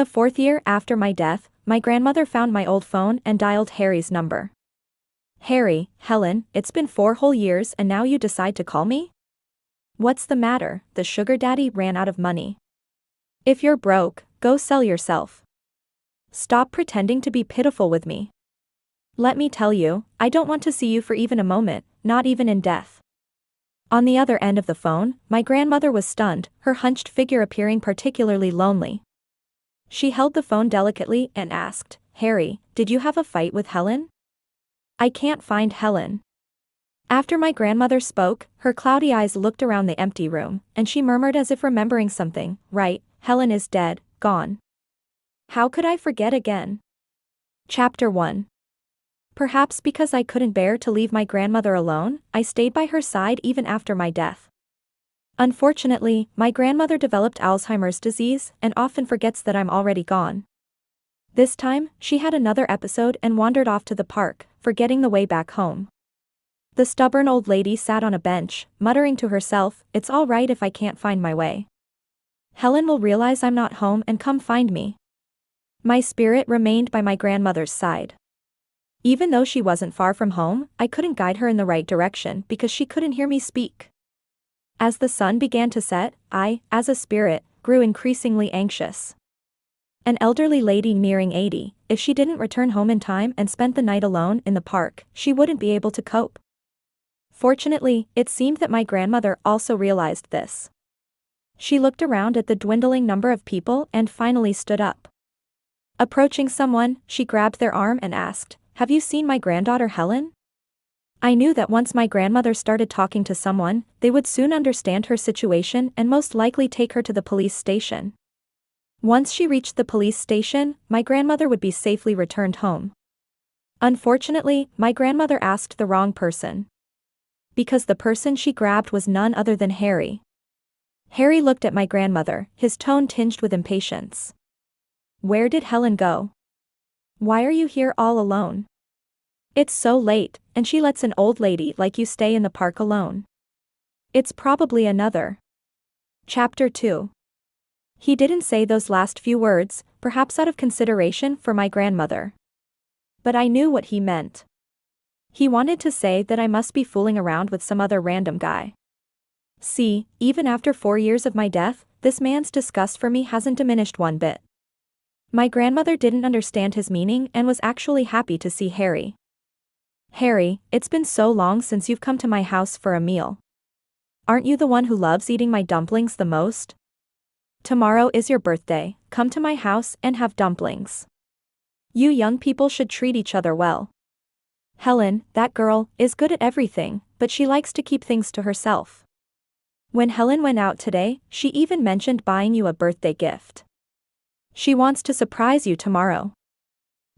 the 4th year after my death, my grandmother found my old phone and dialed Harry's number. "Harry, Helen, it's been 4 whole years and now you decide to call me? What's the matter? The sugar daddy ran out of money. If you're broke, go sell yourself. Stop pretending to be pitiful with me. Let me tell you, I don't want to see you for even a moment, not even in death." On the other end of the phone, my grandmother was stunned, her hunched figure appearing particularly lonely. She held the phone delicately and asked, "Harry, did you have a fight with Helen? I can't find Helen." After my grandmother spoke, her cloudy eyes looked around the empty room, and she murmured as if remembering something, "Right, Helen is dead, gone. How could I forget again?" Chapter 1. Perhaps because I couldn't bear to leave my grandmother alone, I stayed by her side even after my death. Unfortunately, my grandmother developed Alzheimer's disease and often forgets that I'm already gone. This time, she had another episode and wandered off to the park, forgetting the way back home. The stubborn old lady sat on a bench, muttering to herself, "It's all right if I can't find my way. Helen will realize I'm not home and come find me." My spirit remained by my grandmother's side. Even though she wasn't far from home, I couldn't guide her in the right direction because she couldn't hear me speak. As the sun began to set, I, as a spirit, grew increasingly anxious. An elderly lady nearing 80, if she didn't return home in time and spent the night alone in the park, she wouldn't be able to cope. Fortunately, it seemed that my grandmother also realized this. She looked around at the dwindling number of people and finally stood up. Approaching someone, she grabbed their arm and asked, "Have you seen my granddaughter Helen?" I knew that once my grandmother started talking to someone, they would soon understand her situation and most likely take her to the police station. Once she reached the police station, my grandmother would be safely returned home. Unfortunately, my grandmother asked the wrong person. Because the person she grabbed was none other than Harry. Harry looked at my grandmother, his tone tinged with impatience. "Where did Helen go? Why are you here all alone? It's so late, and she lets an old lady like you stay in the park alone. It's probably another." Chapter 2. He didn't say those last few words, perhaps out of consideration for my grandmother. But I knew what he meant. He wanted to say that I must be fooling around with some other random guy. See, even after 4 years of my death, this man's disgust for me hasn't diminished one bit. My grandmother didn't understand his meaning and was actually happy to see Harry. "Harry, it's been so long since you've come to my house for a meal. Aren't you the one who loves eating my dumplings the most? Tomorrow is your birthday, come to my house and have dumplings. You young people should treat each other well. Helen, that girl, is good at everything, but she likes to keep things to herself. When Helen went out today, she even mentioned buying you a birthday gift. She wants to surprise you tomorrow."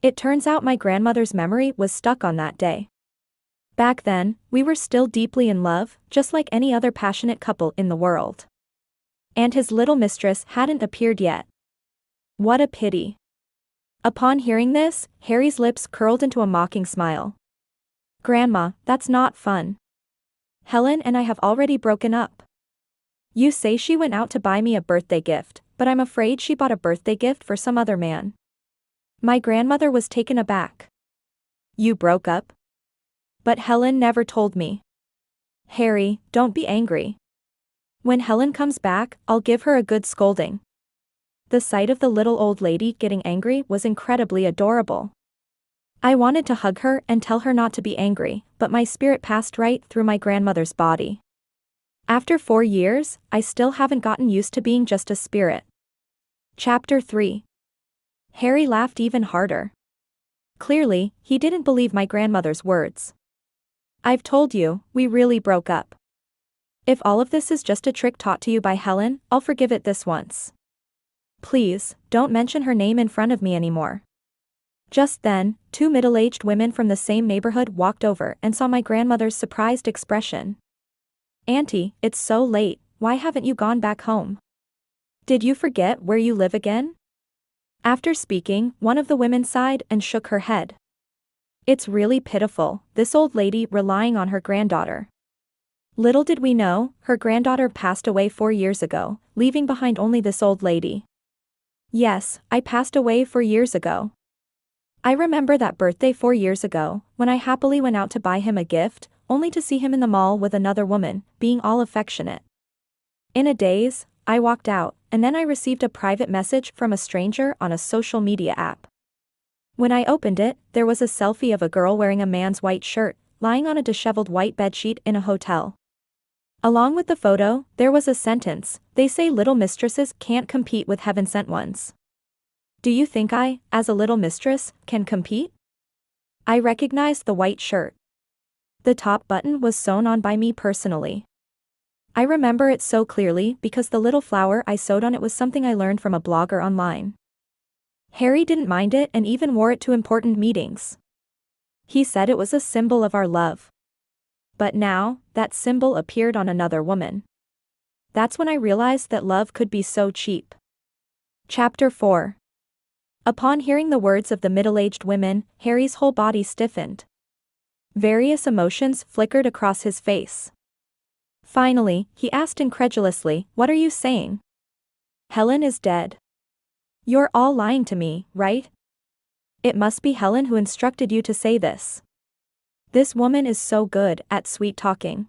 It turns out my grandmother's memory was stuck on that day. Back then, we were still deeply in love, just like any other passionate couple in the world. And his little mistress hadn't appeared yet. What a pity. Upon hearing this, Harry's lips curled into a mocking smile. "Grandma, that's not fun. Helen and I have already broken up. You say she went out to buy me a birthday gift, but I'm afraid she bought a birthday gift for some other man." My grandmother was taken aback. "You broke up? But Helen never told me." "Harry, don't be angry. When Helen comes back, I'll give her a good scolding." The sight of the little old lady getting angry was incredibly adorable. I wanted to hug her and tell her not to be angry, but my spirit passed right through my grandmother's body. After 4 years, I still haven't gotten used to being just a spirit. Chapter 3. Harry laughed even harder. Clearly, he didn't believe my grandmother's words. "I've told you, we really broke up. If all of this is just a trick taught to you by Helen, I'll forgive it this once. Please, don't mention her name in front of me anymore." Just then, 2 middle-aged women from the same neighborhood walked over and saw my grandmother's surprised expression. "Auntie, it's so late, why haven't you gone back home? Did you forget where you live again?" After speaking, one of the women sighed and shook her head. It's really pitiful, this old lady relying on her granddaughter. Little did we know, her granddaughter passed away 4 years ago, leaving behind only this old lady. Yes, I passed away 4 years ago. I remember that birthday 4 years ago, when I happily went out to buy him a gift, only to see him in the mall with another woman, being all affectionate. In a daze, I walked out, and then I received a private message from a stranger on a social media app. When I opened it, there was a selfie of a girl wearing a man's white shirt, lying on a disheveled white bedsheet in a hotel. Along with the photo, there was a sentence, "They say little mistresses can't compete with heaven-sent ones. Do you think I, as a little mistress, can compete?" I recognized the white shirt. The top button was sewn on by me personally. I remember it so clearly because the little flower I sewed on it was something I learned from a blogger online. Harry didn't mind it and even wore it to important meetings. He said it was a symbol of our love. But now, that symbol appeared on another woman. That's when I realized that love could be so cheap. Chapter 4. Upon hearing the words of the middle-aged women, Harry's whole body stiffened. Various emotions flickered across his face. Finally, he asked incredulously, "What are you saying? Helen is dead. You're all lying to me, right? It must be Helen who instructed you to say this. This woman is so good at sweet-talking."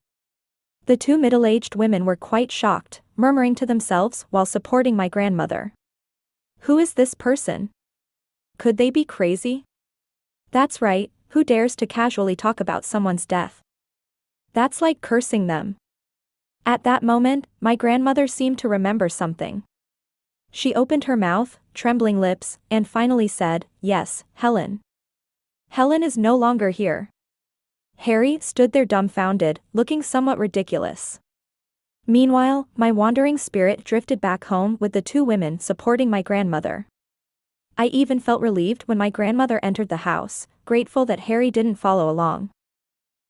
The two middle-aged women were quite shocked, murmuring to themselves while supporting my grandmother. Who is this person? Could they be crazy? That's right, who dares to casually talk about someone's death? That's like cursing them. At that moment, my grandmother seemed to remember something. She opened her mouth, trembling lips, and finally said, "Yes, Helen. Helen is no longer here." Harry stood there dumbfounded, looking somewhat ridiculous. Meanwhile, my wandering spirit drifted back home with the two women supporting my grandmother. I even felt relieved when my grandmother entered the house, grateful that Harry didn't follow along.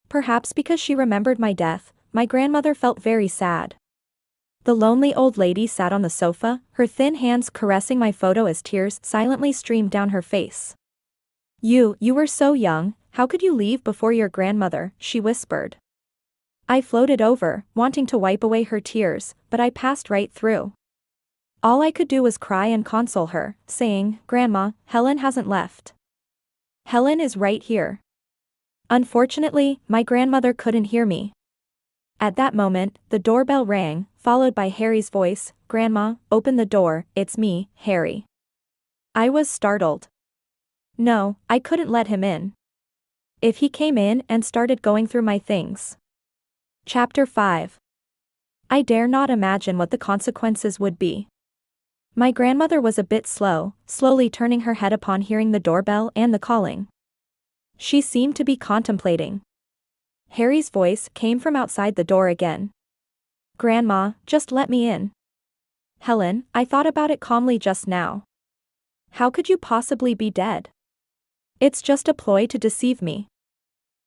Perhaps because she remembered my death, my grandmother felt very sad. The lonely old lady sat on the sofa, her thin hands caressing my photo as tears silently streamed down her face. You were so young, how could you leave before your grandmother?" she whispered. I floated over, wanting to wipe away her tears, but I passed right through. All I could do was cry and console her, saying, "Grandma, Helen hasn't left. Helen is right here." Unfortunately, my grandmother couldn't hear me. At that moment, the doorbell rang, followed by Harry's voice, "Grandma, open the door, it's me, Harry." I was startled. No, I couldn't let him in. If he came in and started going through my things. Chapter 5. I dare not imagine what the consequences would be. My grandmother was a bit slow, slowly turning her head upon hearing the doorbell and the calling. She seemed to be contemplating. Harry's voice came from outside the door again. "Grandma, just let me in." "Helen, I thought about it calmly just now. How could you possibly be dead? It's just a ploy to deceive me.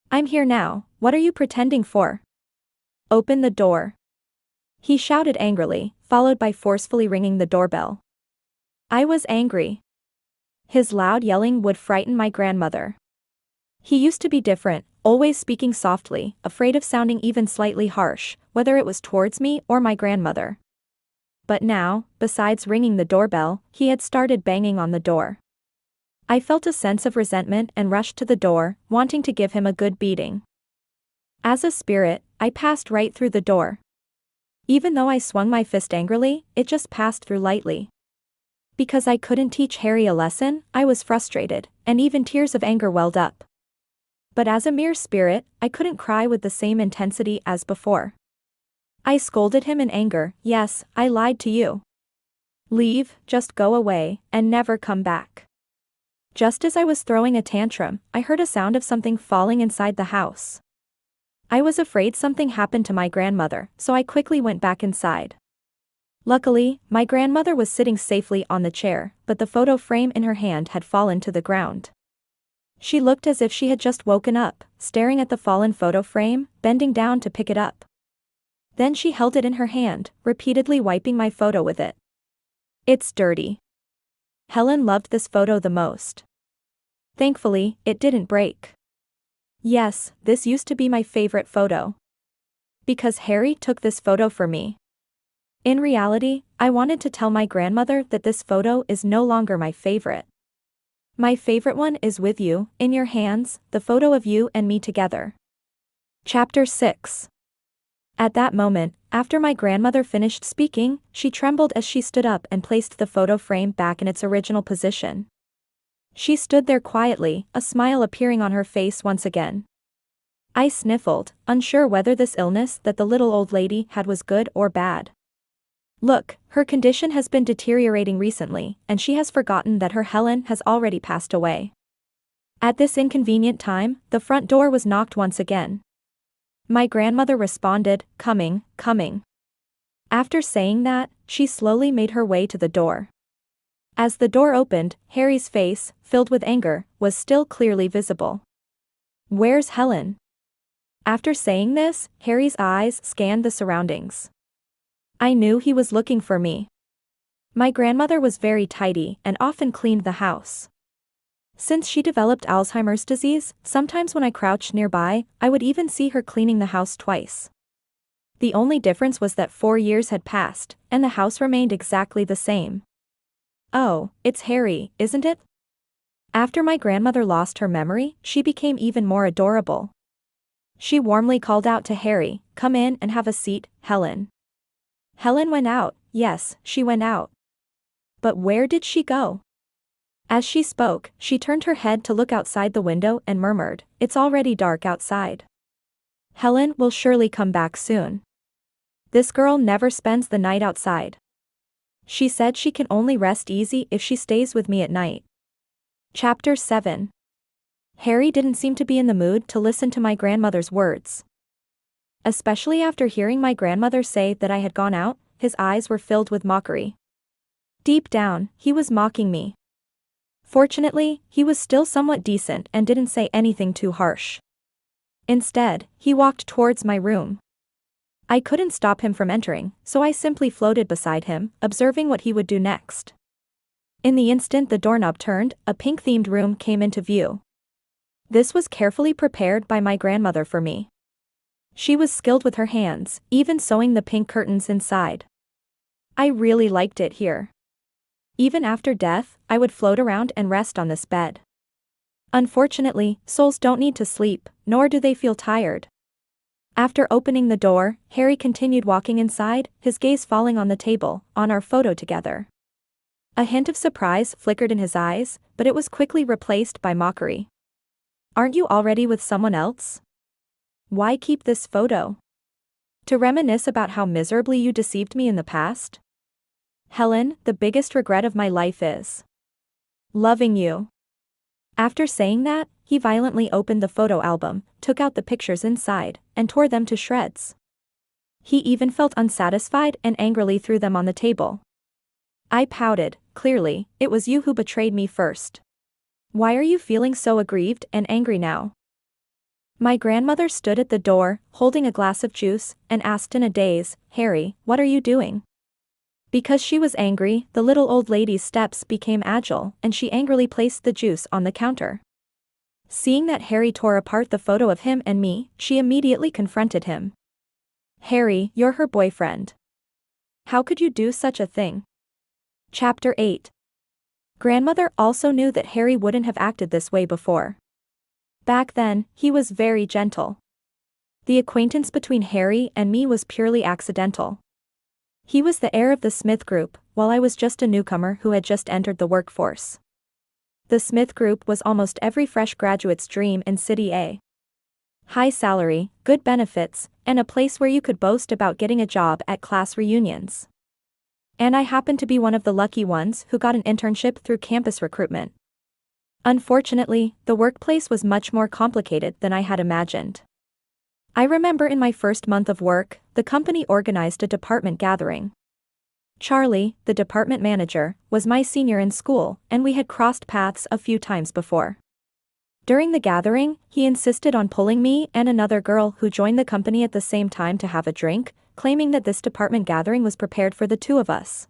I'm here now, what are you pretending for? Open the door." He shouted angrily, followed by forcefully ringing the doorbell. I was angry. His loud yelling would frighten my grandmother. He used to be different, always speaking softly, afraid of sounding even slightly harsh, whether it was towards me or my grandmother. But now, besides ringing the doorbell, he had started banging on the door. I felt a sense of resentment and rushed to the door, wanting to give him a good beating. As a spirit, I passed right through the door. Even though I swung my fist angrily, it just passed through lightly. Because I couldn't teach Harry a lesson, I was frustrated, and even tears of anger welled up. But as a mere spirit, I couldn't cry with the same intensity as before. I scolded him in anger. "Yes, I lied to you. Leave, just go away, and never come back." Just as I was throwing a tantrum, I heard a sound of something falling inside the house. I was afraid something happened to my grandmother, so I quickly went back inside. Luckily, my grandmother was sitting safely on the chair, but the photo frame in her hand had fallen to the ground. She looked as if she had just woken up, staring at the fallen photo frame, bending down to pick it up. Then she held it in her hand, repeatedly wiping my photo with it. "It's dirty." Helen loved this photo the most. Thankfully, it didn't break. Yes, this used to be my favorite photo. Because Harry took this photo for me. In reality, I wanted to tell my grandmother that this photo is no longer my favorite. My favorite one is with you, in your hands, the photo of you and me together. Chapter 6. At that moment, after my grandmother finished speaking, she trembled as she stood up and placed the photo frame back in its original position. She stood there quietly, a smile appearing on her face once again. I sniffled, unsure whether this illness that the little old lady had was good or bad. Look, her condition has been deteriorating recently, and she has forgotten that her Helen has already passed away. At this inconvenient time, the front door was knocked once again. My grandmother responded, "Coming, coming." After saying that, she slowly made her way to the door. As the door opened, Harry's face, filled with anger, was still clearly visible. "Where's Helen?" After saying this, Harry's eyes scanned the surroundings. I knew he was looking for me. My grandmother was very tidy and often cleaned the house. Since she developed Alzheimer's disease, sometimes when I crouched nearby, I would even see her cleaning the house twice. The only difference was that 4 years had passed, and the house remained exactly the same. "Oh, it's Harry, isn't it?" After my grandmother lost her memory, she became even more adorable. She warmly called out to Harry, "Come in and have a seat, Helen." Helen went out, yes, she went out. But where did she go? As she spoke, she turned her head to look outside the window and murmured, "It's already dark outside. Helen will surely come back soon. This girl never spends the night outside. She said she can only rest easy if she stays with me at night." Chapter 7. Harry didn't seem to be in the mood to listen to my grandmother's words. Especially after hearing my grandmother say that I had gone out, his eyes were filled with mockery. Deep down, he was mocking me. Fortunately, he was still somewhat decent and didn't say anything too harsh. Instead, he walked towards my room. I couldn't stop him from entering, so I simply floated beside him, observing what he would do next. In the instant the doorknob turned, a pink-themed room came into view. This was carefully prepared by my grandmother for me. She was skilled with her hands, even sewing the pink curtains inside. I really liked it here. Even after death, I would float around and rest on this bed. Unfortunately, souls don't need to sleep, nor do they feel tired. After opening the door, Harry continued walking inside, his gaze falling on the table, on our photo together. A hint of surprise flickered in his eyes, but it was quickly replaced by mockery. "Aren't you already with someone else? Why keep this photo? To reminisce about how miserably you deceived me in the past? Helen, the biggest regret of my life is loving you." After saying that, he violently opened the photo album, took out the pictures inside, and tore them to shreds. He even felt unsatisfied and angrily threw them on the table. I pouted, "Clearly, it was you who betrayed me first. Why are you feeling so aggrieved and angry now?" My grandmother stood at the door, holding a glass of juice, and asked in a daze, "Harry, what are you doing?" Because she was angry, the little old lady's steps became agile, and she angrily placed the juice on the counter. Seeing that Harry tore apart the photo of him and me, she immediately confronted him. "Harry, you're her boyfriend. How could you do such a thing?" Chapter 8. Grandmother also knew that Harry wouldn't have acted this way before. Back then, he was very gentle. The acquaintance between Harry and me was purely accidental. He was the heir of the Smith Group, while I was just a newcomer who had just entered the workforce. The Smith Group was almost every fresh graduate's dream in City A. High salary, good benefits, and a place where you could boast about getting a job at class reunions. And I happened to be one of the lucky ones who got an internship through campus recruitment. Unfortunately, the workplace was much more complicated than I had imagined. I remember in my first month of work, the company organized a department gathering. Charlie, the department manager, was my senior in school, and we had crossed paths a few times before. During the gathering, he insisted on pulling me and another girl who joined the company at the same time to have a drink, claiming that this department gathering was prepared for the two of us.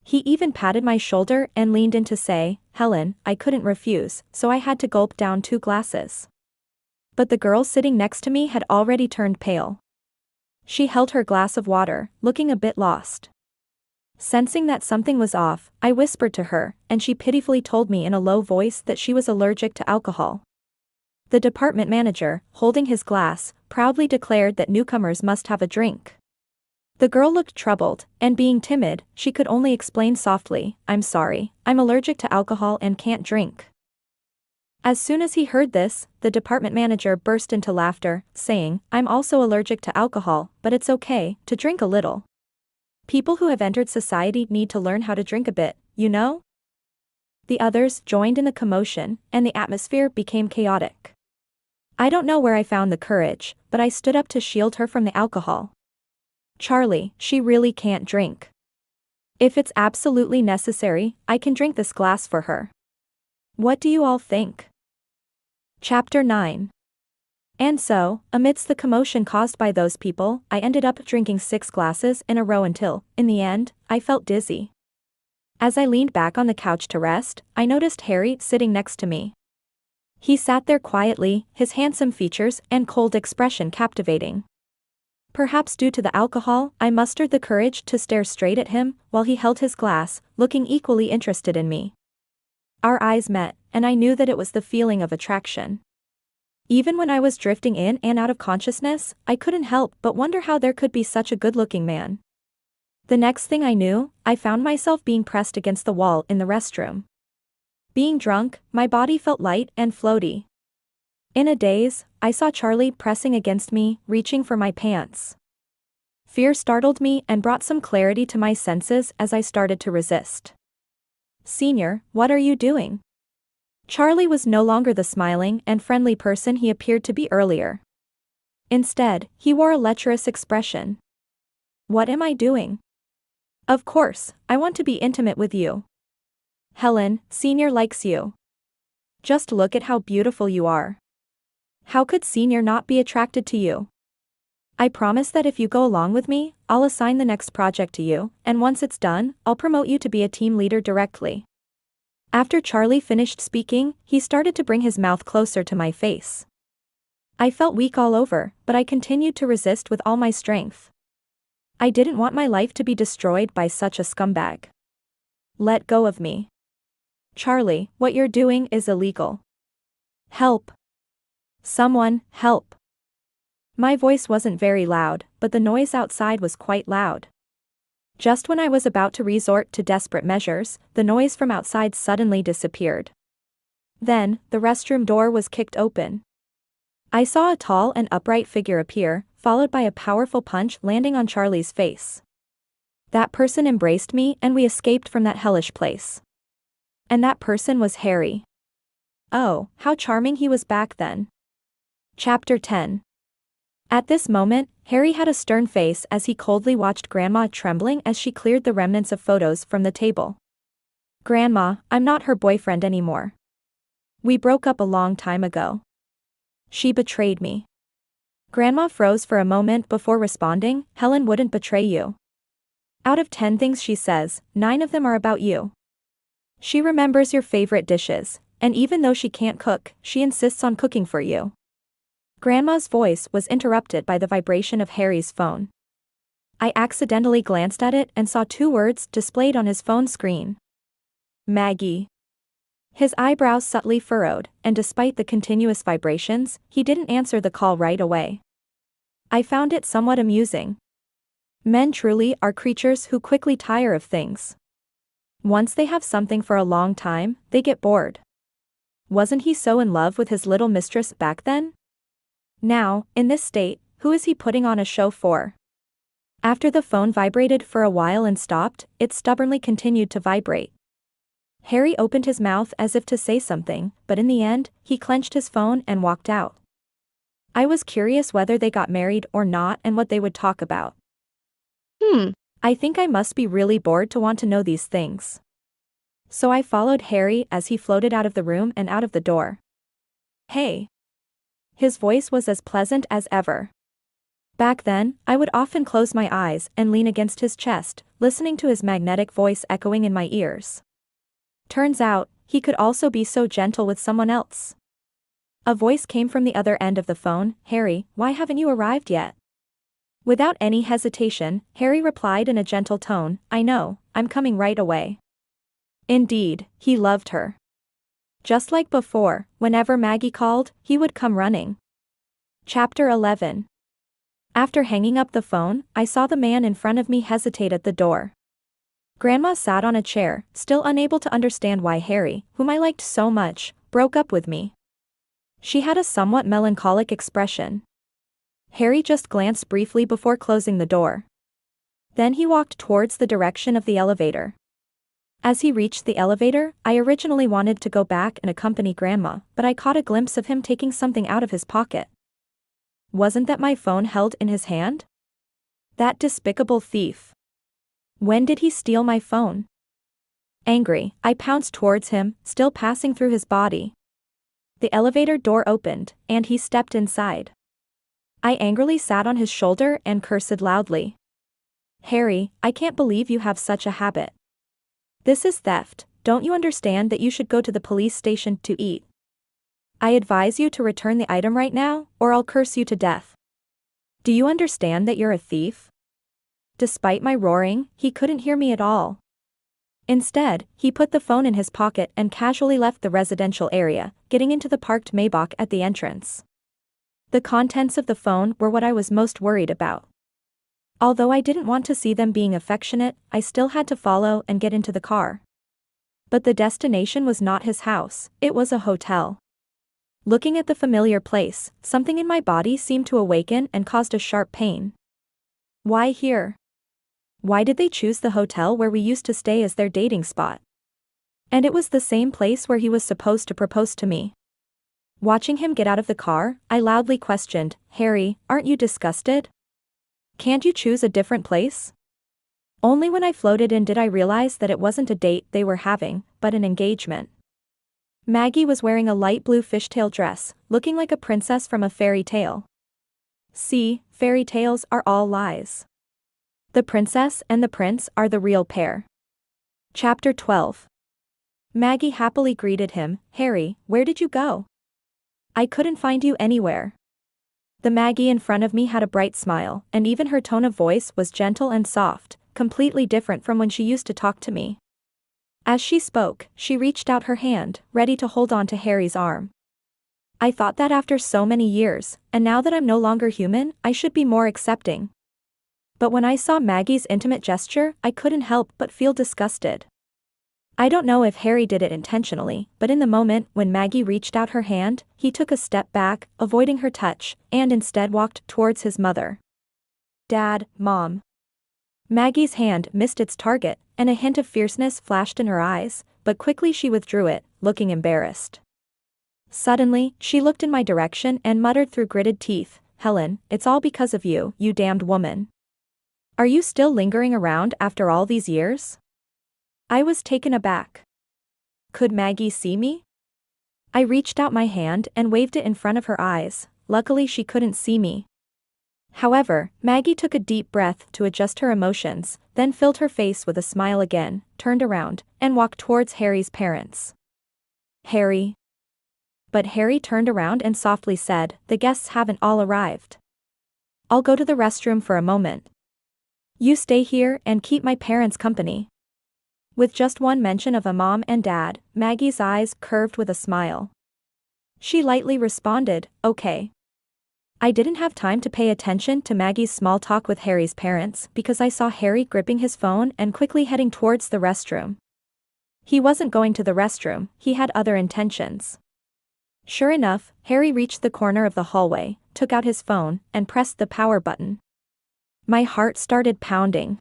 He even patted my shoulder and leaned in to say, "Helen, I couldn't refuse, so I had to gulp down 2 glasses. But the girl sitting next to me had already turned pale. She held her glass of water, looking a bit lost. Sensing that something was off, I whispered to her, and she pitifully told me in a low voice that she was allergic to alcohol. The department manager, holding his glass, proudly declared that newcomers must have a drink. The girl looked troubled, and being timid, she could only explain softly, "I'm sorry, I'm allergic to alcohol and can't drink." As soon as he heard this, the department manager burst into laughter, saying, "I'm also allergic to alcohol, but it's okay to drink a little. People who have entered society need to learn how to drink a bit, you know?" The others joined in the commotion, and the atmosphere became chaotic. I don't know where I found the courage, but I stood up to shield her from the alcohol. "Charlie, she really can't drink. If it's absolutely necessary, I can drink this glass for her. What do you all think?" Chapter 9. And so, amidst the commotion caused by those people, I ended up drinking 6 glasses in a row until, in the end, I felt dizzy. As I leaned back on the couch to rest, I noticed Harry sitting next to me. He sat there quietly, his handsome features and cold expression captivating. Perhaps due to the alcohol, I mustered the courage to stare straight at him, while he held his glass, looking equally interested in me. Our eyes met, and I knew that it was the feeling of attraction. Even when I was drifting in and out of consciousness, I couldn't help but wonder how there could be such a good-looking man. The next thing I knew, I found myself being pressed against the wall in the restroom. Being drunk, my body felt light and floaty. In a daze, I saw Charlie pressing against me, reaching for my pants. Fear startled me and brought some clarity to my senses as I started to resist. "Senior, what are you doing?" Charlie was no longer the smiling and friendly person he appeared to be earlier. Instead, he wore a lecherous expression. "What am I doing?" "Of course, I want to be intimate with you. Helen, Senior likes you. Just look at how beautiful you are. How could Senior not be attracted to you? I promise that if you go along with me, I'll assign the next project to you, and once it's done, I'll promote you to be a team leader directly." After Charlie finished speaking, he started to bring his mouth closer to my face. I felt weak all over, but I continued to resist with all my strength. I didn't want my life to be destroyed by such a scumbag. "Let go of me. Charlie, what you're doing is illegal. Help. Someone, help." My voice wasn't very loud, but the noise outside was quite loud. Just when I was about to resort to desperate measures, the noise from outside suddenly disappeared. Then, the restroom door was kicked open. I saw a tall and upright figure appear, followed by a powerful punch landing on Charlie's face. That person embraced me and we escaped from that hellish place. And that person was Harry. Oh, how charming he was back then. Chapter 10. At this moment, Harry had a stern face as he coldly watched Grandma trembling as she cleared the remnants of photos from the table. "Grandma, I'm not her boyfriend anymore. We broke up a long time ago. She betrayed me." Grandma froze for a moment before responding, "Helen wouldn't betray you. Out of 10 things she says, 9 of them are about you. She remembers your favorite dishes, and even though she can't cook, she insists on cooking for you." Grandma's voice was interrupted by the vibration of Harry's phone. I accidentally glanced at it and saw 2 words displayed on his phone screen. "Maggie." His eyebrows subtly furrowed, and despite the continuous vibrations, he didn't answer the call right away. I found it somewhat amusing. Men truly are creatures who quickly tire of things. Once they have something for a long time, they get bored. Wasn't he so in love with his little mistress back then? Now, in this state, who is he putting on a show for? After the phone vibrated for a while and stopped, it stubbornly continued to vibrate. Harry opened his mouth as if to say something, but in the end, he clenched his phone and walked out. I was curious whether they got married or not and what they would talk about. I think I must be really bored to want to know these things. So I followed Harry as he floated out of the room and out of the door. "Hey." His voice was as pleasant as ever. Back then, I would often close my eyes and lean against his chest, listening to his magnetic voice echoing in my ears. Turns out, he could also be so gentle with someone else. A voice came from the other end of the phone, "Harry, why haven't you arrived yet?" Without any hesitation, Harry replied in a gentle tone, "I know, I'm coming right away." Indeed, he loved her. Just like before, whenever Maggie called, he would come running. Chapter 11. After hanging up the phone, I saw the man in front of me hesitate at the door. Grandma sat on a chair, still unable to understand why Harry, whom I liked so much, broke up with me. She had a somewhat melancholic expression. Harry just glanced briefly before closing the door. Then he walked towards the direction of the elevator. As he reached the elevator, I originally wanted to go back and accompany Grandma, but I caught a glimpse of him taking something out of his pocket. Wasn't that my phone held in his hand? That despicable thief. When did he steal my phone? Angry, I pounced towards him, still passing through his body. The elevator door opened, and he stepped inside. I angrily sat on his shoulder and cursed loudly. "Harry, I can't believe you have such a habit. This is theft. Don't you understand that you should go to the police station to eat? I advise you to return the item right now, or I'll curse you to death. Do you understand that you're a thief?" Despite my roaring, he couldn't hear me at all. Instead, he put the phone in his pocket and casually left the residential area, getting into the parked Maybach at the entrance. The contents of the phone were what I was most worried about. Although I didn't want to see them being affectionate, I still had to follow and get into the car. But the destination was not his house, it was a hotel. Looking at the familiar place, something in my body seemed to awaken and caused a sharp pain. Why here? Why did they choose the hotel where we used to stay as their dating spot? And it was the same place where he was supposed to propose to me. Watching him get out of the car, I loudly questioned, "Harry, aren't you disgusted? Can't you choose a different place?" Only when I floated in did I realize that it wasn't a date they were having, but an engagement. Maggie was wearing a light blue fishtail dress, looking like a princess from a fairy tale. See, fairy tales are all lies. The princess and the prince are the real pair. Chapter 12. Maggie happily greeted him, "Harry, where did you go? I couldn't find you anywhere." The Maggie in front of me had a bright smile, and even her tone of voice was gentle and soft, completely different from when she used to talk to me. As she spoke, she reached out her hand, ready to hold on to Harry's arm. I thought that after so many years, and now that I'm no longer human, I should be more accepting. But when I saw Maggie's intimate gesture, I couldn't help but feel disgusted. I don't know if Harry did it intentionally, but in the moment when Maggie reached out her hand, he took a step back, avoiding her touch, and instead walked towards his mother. "Dad, Mom." Maggie's hand missed its target, and a hint of fierceness flashed in her eyes, but quickly she withdrew it, looking embarrassed. Suddenly, she looked in my direction and muttered through gritted teeth, "Helen, it's all because of you, you damned woman. Are you still lingering around after all these years?" I was taken aback. Could Maggie see me? I reached out my hand and waved it in front of her eyes. Luckily she couldn't see me. However, Maggie took a deep breath to adjust her emotions, then filled her face with a smile again, turned around, and walked towards Harry's parents. "Harry." But Harry turned around and softly said, "The guests haven't all arrived. I'll go to the restroom for a moment. You stay here and keep my parents company." With just one mention of a mom and dad, Maggie's eyes curved with a smile. She lightly responded, "Okay." I didn't have time to pay attention to Maggie's small talk with Harry's parents because I saw Harry gripping his phone and quickly heading towards the restroom. He wasn't going to the restroom, he had other intentions. Sure enough, Harry reached the corner of the hallway, took out his phone, and pressed the power button. My heart started pounding.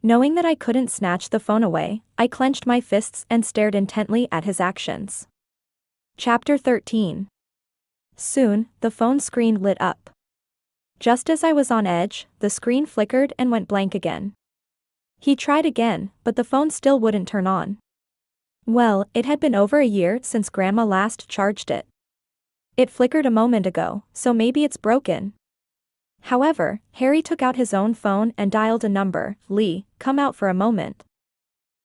Knowing that I couldn't snatch the phone away, I clenched my fists and stared intently at his actions. Chapter 13. Soon, the phone screen lit up. Just as I was on edge, the screen flickered and went blank again. He tried again, but the phone still wouldn't turn on. Well, it had been over a year since Grandma last charged it. It flickered a moment ago, so maybe it's broken. However, Harry took out his own phone and dialed a number. "Lee, come out for a moment."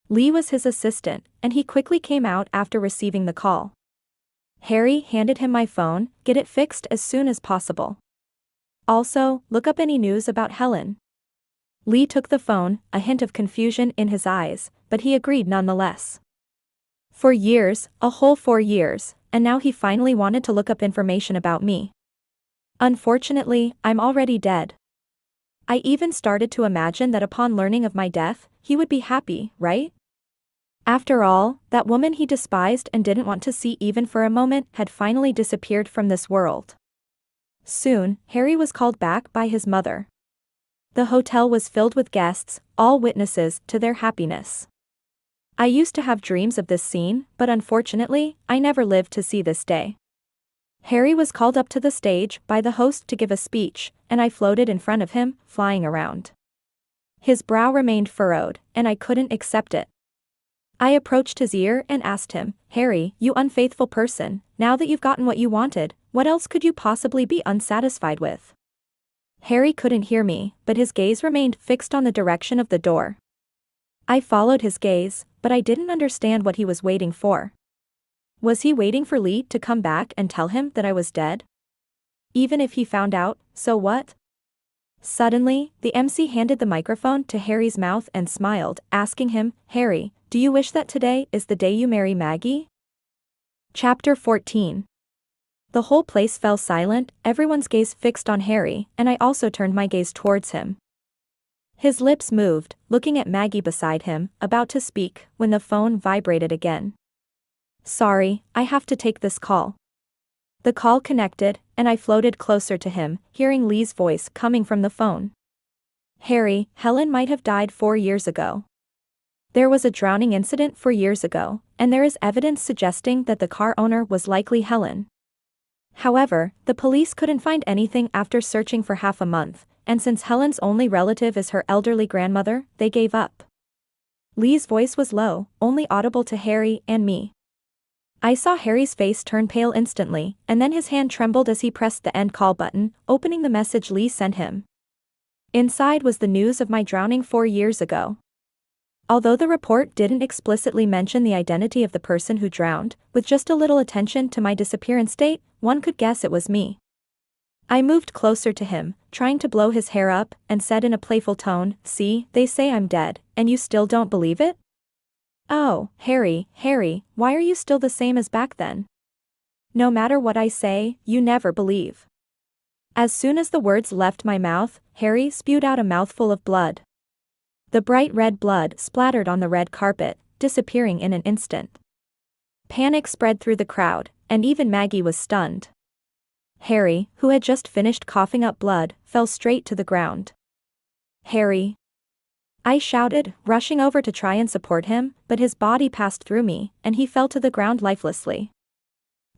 Lee was his assistant, and he quickly came out after receiving the call. Harry handed him my phone, "Get it fixed as soon as possible." Also, look up any news about Helen. Lee took the phone, a hint of confusion in his eyes, but he agreed nonetheless. For years, a whole 4 years, and now he finally wanted to look up information about me. Unfortunately, I'm already dead. I even started to imagine that upon learning of my death, he would be happy, right? After all, that woman he despised and didn't want to see even for a moment had finally disappeared from this world. Soon, Harry was called back by his mother. The hotel was filled with guests, all witnesses to their happiness. I used to have dreams of this scene, but unfortunately, I never lived to see this day. Harry was called up to the stage by the host to give a speech, and I floated in front of him, flying around. His brow remained furrowed, and I couldn't accept it. I approached his ear and asked him, "Harry, you unfaithful person, now that you've gotten what you wanted, what else could you possibly be unsatisfied with?" Harry couldn't hear me, but his gaze remained fixed on the direction of the door. I followed his gaze, but I didn't understand what he was waiting for. Was he waiting for Lee to come back and tell him that I was dead? Even if he found out, so what? Suddenly, the MC handed the microphone to Harry's mouth and smiled, asking him, "Harry, do you wish that today is the day you marry Maggie?" Chapter 14. The whole place fell silent, everyone's gaze fixed on Harry, and I also turned my gaze towards him. His lips moved, looking at Maggie beside him, about to speak, when the phone vibrated again. "Sorry, I have to take this call." The call connected, and I floated closer to him, hearing Lee's voice coming from the phone. "Harry, Helen might have died 4 years ago. There was a drowning incident 4 years ago, and there is evidence suggesting that the car owner was likely Helen. However, the police couldn't find anything after searching for half a month, and since Helen's only relative is her elderly grandmother, they gave up." Lee's voice was low, only audible to Harry and me. I saw Harry's face turn pale instantly, and then his hand trembled as he pressed the end call button, opening the message Lee sent him. Inside was the news of my drowning 4 years ago. Although the report didn't explicitly mention the identity of the person who drowned, with just a little attention to my disappearance date, one could guess it was me. I moved closer to him, trying to blow his hair up, and said in a playful tone, "See, they say I'm dead, and you still don't believe it? Oh, Harry, why are you still the same as back then? No matter what I say, you never believe." As soon as the words left my mouth, Harry spewed out a mouthful of blood. The bright red blood splattered on the red carpet, disappearing in an instant. Panic spread through the crowd, and even Maggie was stunned. Harry, who had just finished coughing up blood, fell straight to the ground. "Harry!" I shouted, rushing over to try and support him, but his body passed through me, and he fell to the ground lifelessly.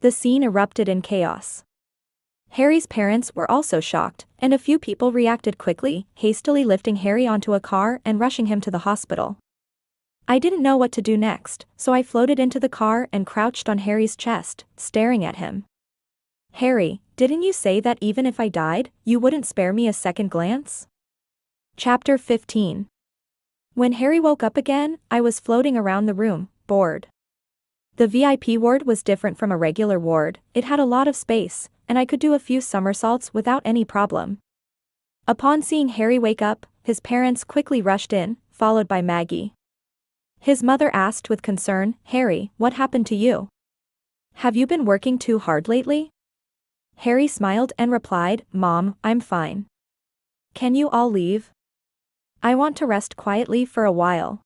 The scene erupted in chaos. Harry's parents were also shocked, and a few people reacted quickly, hastily lifting Harry onto a car and rushing him to the hospital. I didn't know what to do next, so I floated into the car and crouched on Harry's chest, staring at him. "Harry, didn't you say that even if I died, you wouldn't spare me a second glance?" Chapter 15. When Harry woke up again, I was floating around the room, bored. The VIP ward was different from a regular ward, it had a lot of space, and I could do a few somersaults without any problem. Upon seeing Harry wake up, his parents quickly rushed in, followed by Maggie. His mother asked with concern, "Harry, what happened to you? Have you been working too hard lately?" Harry smiled and replied, "Mom, I'm fine. Can you all leave? I want to rest quietly for a while."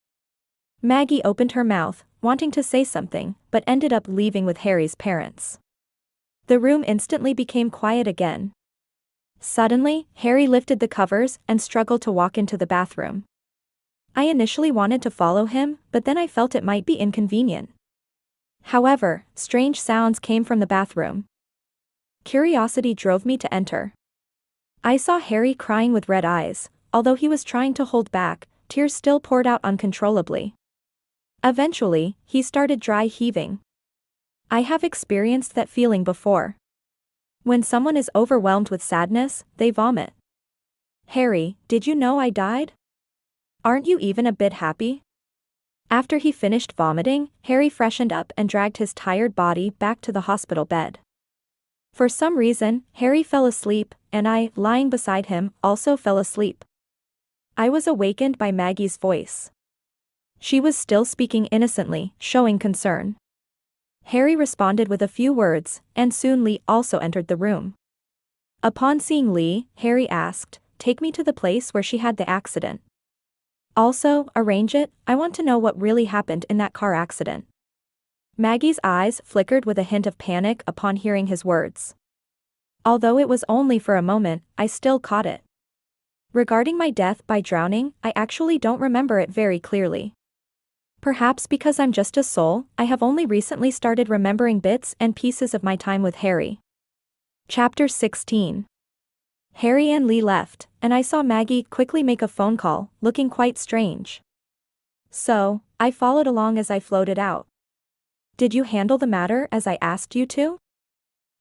Maggie opened her mouth, wanting to say something, but ended up leaving with Harry's parents. The room instantly became quiet again. Suddenly, Harry lifted the covers and struggled to walk into the bathroom. I initially wanted to follow him, but then I felt it might be inconvenient. However, strange sounds came from the bathroom. Curiosity drove me to enter. I saw Harry crying with red eyes. Although he was trying to hold back, tears still poured out uncontrollably. Eventually, he started dry heaving. I have experienced that feeling before. When someone is overwhelmed with sadness, they vomit. "Harry, did you know I died? Aren't you even a bit happy?" After he finished vomiting, Harry freshened up and dragged his tired body back to the hospital bed. For some reason, Harry fell asleep, and I, lying beside him, also fell asleep. I was awakened by Maggie's voice. She was still speaking innocently, showing concern. Harry responded with a few words, and soon Lee also entered the room. Upon seeing Lee, Harry asked, "Take me to the place where she had the accident. Also, arrange it, I want to know what really happened in that car accident." Maggie's eyes flickered with a hint of panic upon hearing his words. Although it was only for a moment, I still caught it. Regarding my death by drowning, I actually don't remember it very clearly. Perhaps because I'm just a soul, I have only recently started remembering bits and pieces of my time with Harry. Chapter 16. Harry and Lee left, and I saw Maggie quickly make a phone call, looking quite strange. So, I followed along as I floated out. "Did you handle the matter as I asked you to?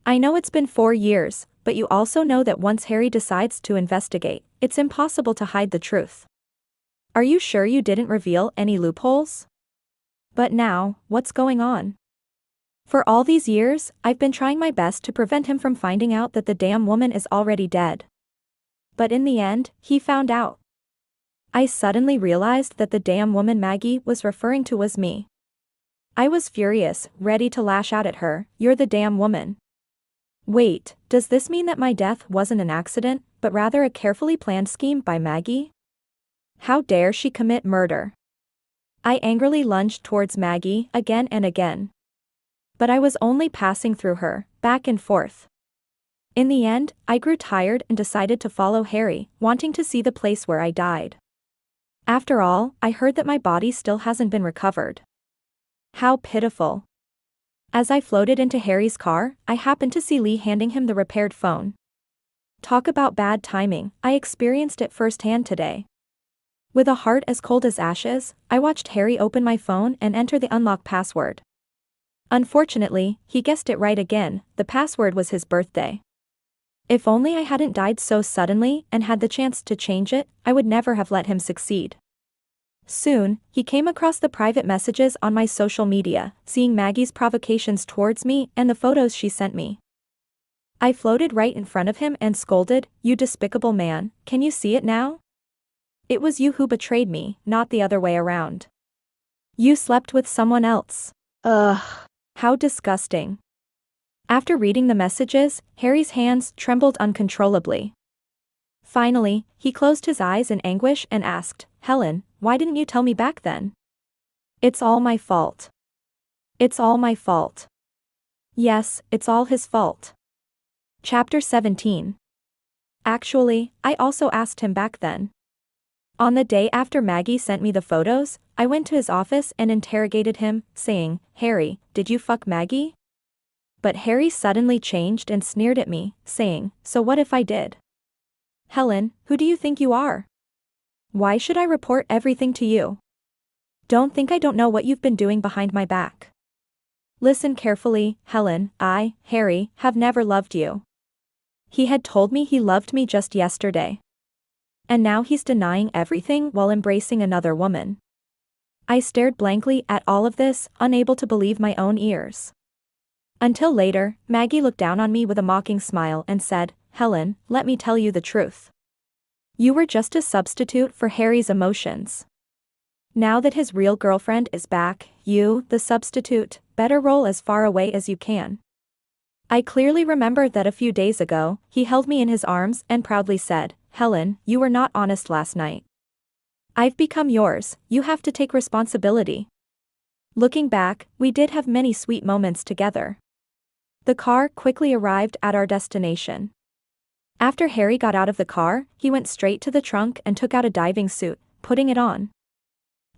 I know it's been 4 years, but you also know that once Harry decides to investigate, it's impossible to hide the truth. Are you sure you didn't reveal any loopholes? But now, what's going on? For all these years, I've been trying my best to prevent him from finding out that the damn woman is already dead. But in the end, he found out. I suddenly realized that the damn woman Maggie was referring to was me. I was furious, ready to lash out at her. "You're the damn woman. Wait, does this mean that my death wasn't an accident, but rather a carefully planned scheme by Maggie? How dare she commit murder?" I angrily lunged towards Maggie again and again. But I was only passing through her, back and forth. In the end, I grew tired and decided to follow Harry, wanting to see the place where I died. After all, I heard that my body still hasn't been recovered. How pitiful. As I floated into Harry's car, I happened to see Lee handing him the repaired phone. Talk about bad timing, I experienced it firsthand today. With a heart as cold as ashes, I watched Harry open my phone and enter the unlock password. Unfortunately, he guessed it right again. The password was his birthday. If only I hadn't died so suddenly and had the chance to change it, I would never have let him succeed. Soon, he came across the private messages on my social media, seeing Maggie's provocations towards me and the photos she sent me. I floated right in front of him and scolded, "You despicable man, can you see it now? It was you who betrayed me, not the other way around. You slept with someone else. Ugh. How disgusting." After reading the messages, Harry's hands trembled uncontrollably. Finally, he closed his eyes in anguish and asked, "Helen, why didn't you tell me back then? It's all my fault. It's all my fault." Yes, it's all his fault. Chapter 17. Actually, I also asked him back then. On the day after Maggie sent me the photos, I went to his office and interrogated him, saying, "Harry, did you fuck Maggie?" But Harry suddenly changed and sneered at me, saying, "So what if I did? Helen, who do you think you are? Why should I report everything to you? Don't think I don't know what you've been doing behind my back. Listen carefully, Helen, Harry, have never loved you." He had told me he loved me just yesterday. And now he's denying everything while embracing another woman. I stared blankly at all of this, unable to believe my own ears. Until later, Maggie looked down on me with a mocking smile and said, "Helen, let me tell you the truth. You were just a substitute for Harry's emotions. Now that his real girlfriend is back, you, the substitute, better roll as far away as you can." I clearly remember that a few days ago, he held me in his arms and proudly said, "Helen, you were not honest last night. I've become yours, you have to take responsibility." Looking back, we did have many sweet moments together. The car quickly arrived at our destination. After Harry got out of the car, he went straight to the trunk and took out a diving suit, putting it on.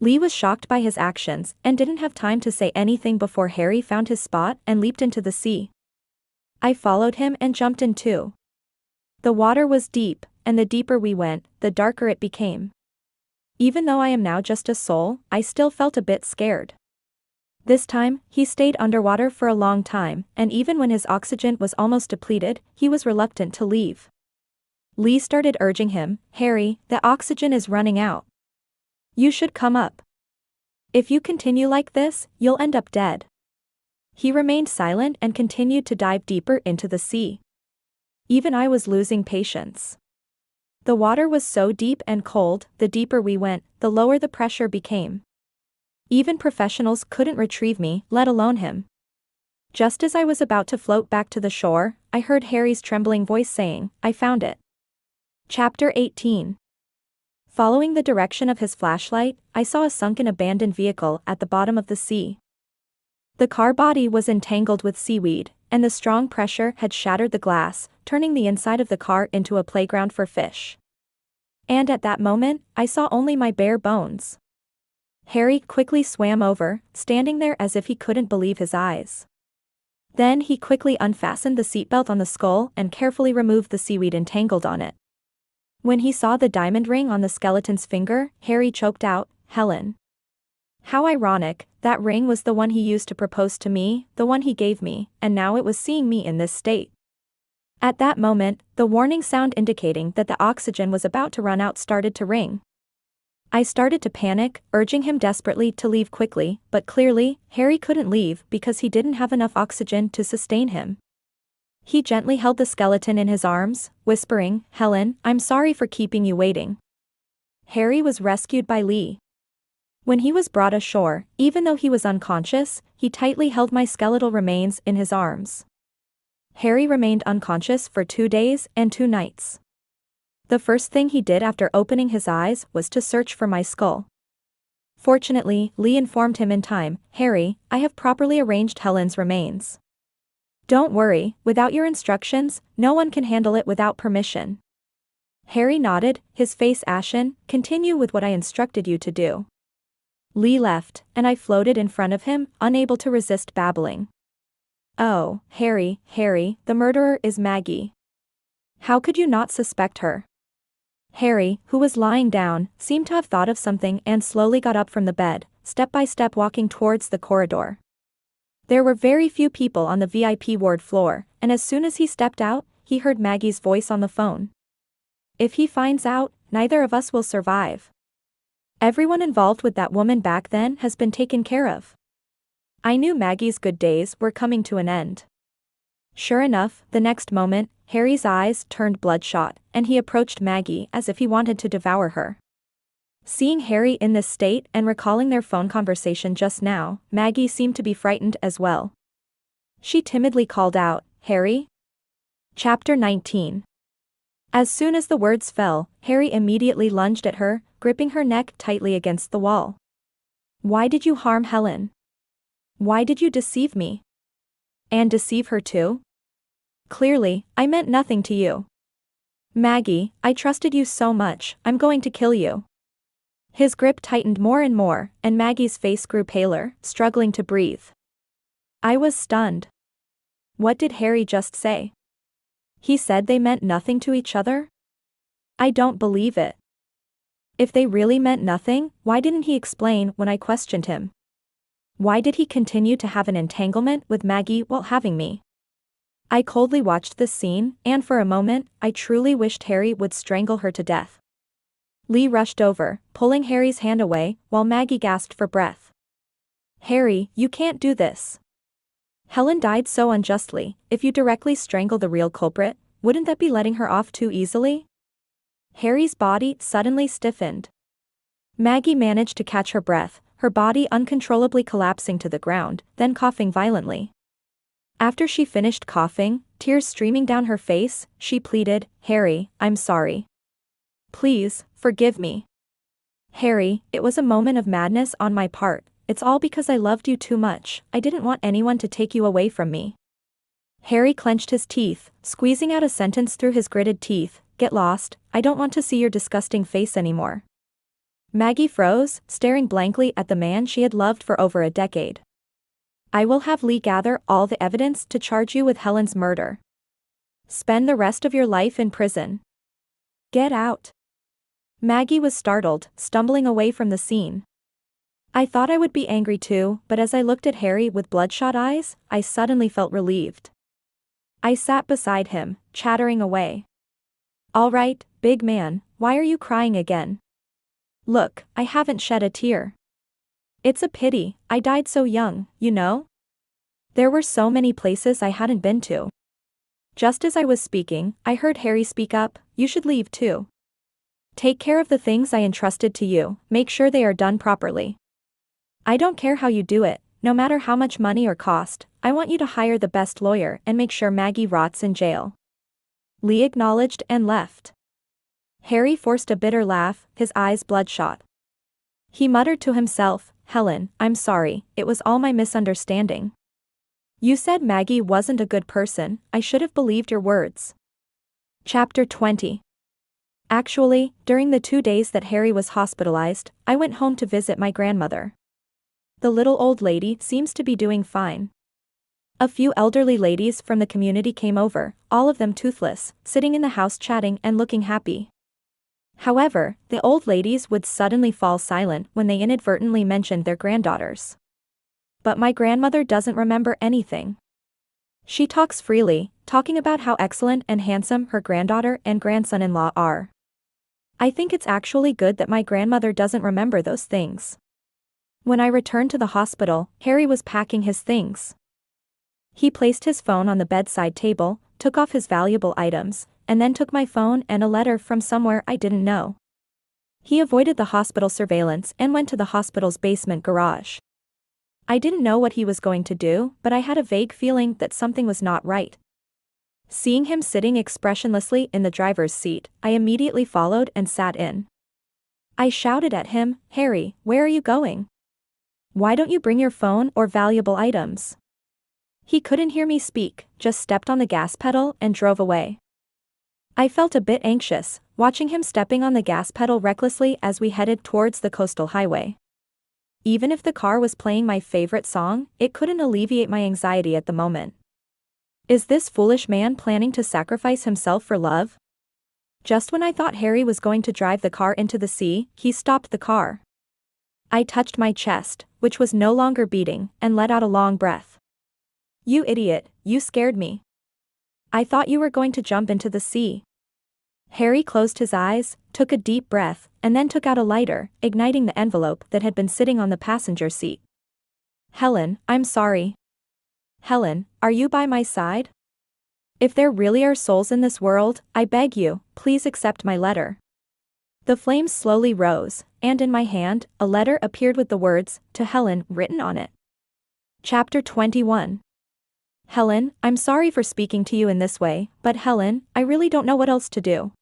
Lee was shocked by his actions and didn't have time to say anything before Harry found his spot and leaped into the sea. I followed him and jumped in too. The water was deep, and the deeper we went, the darker it became. Even though I am now just a soul, I still felt a bit scared. This time, he stayed underwater for a long time, and even when his oxygen was almost depleted, he was reluctant to leave. Lee started urging him, "Harry, the oxygen is running out. You should come up. If you continue like this, you'll end up dead." He remained silent and continued to dive deeper into the sea. Even I was losing patience. The water was so deep and cold, the deeper we went, the lower the pressure became. Even professionals couldn't retrieve me, let alone him. Just as I was about to float back to the shore, I heard Harry's trembling voice saying, "I found it." Chapter 18. Following the direction of his flashlight, I saw a sunken abandoned vehicle at the bottom of the sea. The car body was entangled with seaweed, and the strong pressure had shattered the glass, turning the inside of the car into a playground for fish. And at that moment, I saw only my bare bones. Harry quickly swam over, standing there as if he couldn't believe his eyes. Then he quickly unfastened the seatbelt on the skull and carefully removed the seaweed entangled on it. When he saw the diamond ring on the skeleton's finger, Harry choked out, "Helen." How ironic, that ring was the one he used to propose to me, the one he gave me, and now it was seeing me in this state. At that moment, the warning sound indicating that the oxygen was about to run out started to ring. I started to panic, urging him desperately to leave quickly, but clearly, Harry couldn't leave because he didn't have enough oxygen to sustain him. He gently held the skeleton in his arms, whispering, "Helen, I'm sorry for keeping you waiting." Harry was rescued by Lee. When he was brought ashore, even though he was unconscious, he tightly held my skeletal remains in his arms. Harry remained unconscious for 2 days and 2 nights. The first thing he did after opening his eyes was to search for my skull. Fortunately, Lee informed him in time, "Harry, I have properly arranged Helen's remains. Don't worry, without your instructions, no one can handle it without permission." Harry nodded, his face ashen. "Continue with what I instructed you to do." Lee left, and I floated in front of him, unable to resist babbling. "Oh, Harry, the murderer is Maggie. How could you not suspect her?" Harry, who was lying down, seemed to have thought of something and slowly got up from the bed, step by step walking towards the corridor. There were very few people on the VIP ward floor, and as soon as he stepped out, he heard Maggie's voice on the phone. "If he finds out, neither of us will survive. Everyone involved with that woman back then has been taken care of." I knew Maggie's good days were coming to an end. Sure enough, the next moment, Harry's eyes turned bloodshot, and he approached Maggie as if he wanted to devour her. Seeing Harry in this state and recalling their phone conversation just now, Maggie seemed to be frightened as well. She timidly called out, "Harry?" Chapter 19. As soon as the words fell, Harry immediately lunged at her, gripping her neck tightly against the wall. "Why did you harm Helen? Why did you deceive me? And deceive her too? Clearly, I meant nothing to you. Maggie, I trusted you so much, I'm going to kill you." His grip tightened more and more, and Maggie's face grew paler, struggling to breathe. I was stunned. What did Harry just say? He said they meant nothing to each other? I don't believe it. If they really meant nothing, why didn't he explain when I questioned him? Why did he continue to have an entanglement with Maggie while having me? I coldly watched this scene, and for a moment, I truly wished Harry would strangle her to death. Lee rushed over, pulling Harry's hand away, while Maggie gasped for breath. "Harry, you can't do this. Helen died so unjustly. If you directly strangle the real culprit, wouldn't that be letting her off too easily?" Harry's body suddenly stiffened. Maggie managed to catch her breath, her body uncontrollably collapsing to the ground, then coughing violently. After she finished coughing, tears streaming down her face, she pleaded, "Harry, I'm sorry. Please, forgive me. Harry, it was a moment of madness on my part. It's all because I loved you too much. I didn't want anyone to take you away from me." Harry clenched his teeth, squeezing out a sentence through his gritted teeth, "Get lost, I don't want to see your disgusting face anymore." Maggie froze, staring blankly at the man she had loved for over a decade. "I will have Lee gather all the evidence to charge you with Helen's murder. Spend the rest of your life in prison. Get out." Maggie was startled, stumbling away from the scene. I thought I would be angry too, but as I looked at Harry with bloodshot eyes, I suddenly felt relieved. I sat beside him, chattering away. "All right, big man, why are you crying again? Look, I haven't shed a tear. It's a pity, I died so young, you know? There were so many places I hadn't been to. Just as I was speaking, I heard Harry speak up, "You should leave too. Take care of the things I entrusted to you, make sure they are done properly. I don't care how you do it, no matter how much money or cost, I want you to hire the best lawyer and make sure Maggie rots in jail." Lee acknowledged and left. Harry forced a bitter laugh, his eyes bloodshot. He muttered to himself, "Helen, I'm sorry, it was all my misunderstanding. You said Maggie wasn't a good person, I should have believed your words." Chapter 20. Actually, during the 2 days that Harry was hospitalized, I went home to visit my grandmother. The little old lady seems to be doing fine. A few elderly ladies from the community came over, all of them toothless, sitting in the house chatting and looking happy. However, the old ladies would suddenly fall silent when they inadvertently mentioned their granddaughters. But my grandmother doesn't remember anything. She talks freely, talking about how excellent and handsome her granddaughter and grandson-in-law are. I think it's actually good that my grandmother doesn't remember those things. When I returned to the hospital, Harry was packing his things. He placed his phone on the bedside table, took off his valuable items, and then took my phone and a letter from somewhere I didn't know. He avoided the hospital surveillance and went to the hospital's basement garage. I didn't know what he was going to do, but I had a vague feeling that something was not right. Seeing him sitting expressionlessly in the driver's seat, I immediately followed and sat in. I shouted at him, "Harry, where are you going? Why don't you bring your phone or valuable items?" He couldn't hear me speak, just stepped on the gas pedal and drove away. I felt a bit anxious, watching him stepping on the gas pedal recklessly as we headed towards the coastal highway. Even if the car was playing my favorite song, it couldn't alleviate my anxiety at the moment. Is this foolish man planning to sacrifice himself for love? Just when I thought Harry was going to drive the car into the sea, he stopped the car. I touched my chest, which was no longer beating, and let out a long breath. "You idiot, you scared me. I thought you were going to jump into the sea." Harry closed his eyes, took a deep breath, and then took out a lighter, igniting the envelope that had been sitting on the passenger seat. "Helen, I'm sorry. Helen, are you by my side? If there really are souls in this world, I beg you, please accept my letter." The flames slowly rose, and in my hand, a letter appeared with the words, "To Helen," written on it. Chapter 21. Helen, I'm sorry for speaking to you in this way, but Helen, I really don't know what else to do.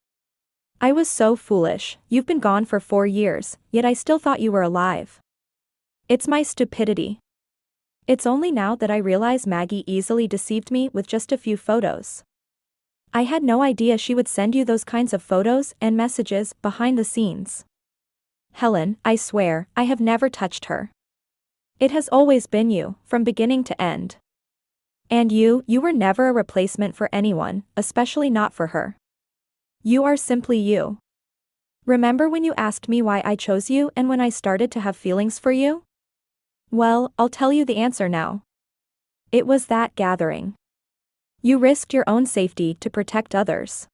I was so foolish, you've been gone for 4 years, yet I still thought you were alive. It's my stupidity. It's only now that I realize Maggie easily deceived me with just a few photos. I had no idea she would send you those kinds of photos and messages behind the scenes. Helen, I swear, I have never touched her. It has always been you, from beginning to end. And you were never a replacement for anyone, especially not for her. You are simply you. Remember when you asked me why I chose you and when I started to have feelings for you? Well, I'll tell you the answer now. It was that gathering. You risked your own safety to protect others.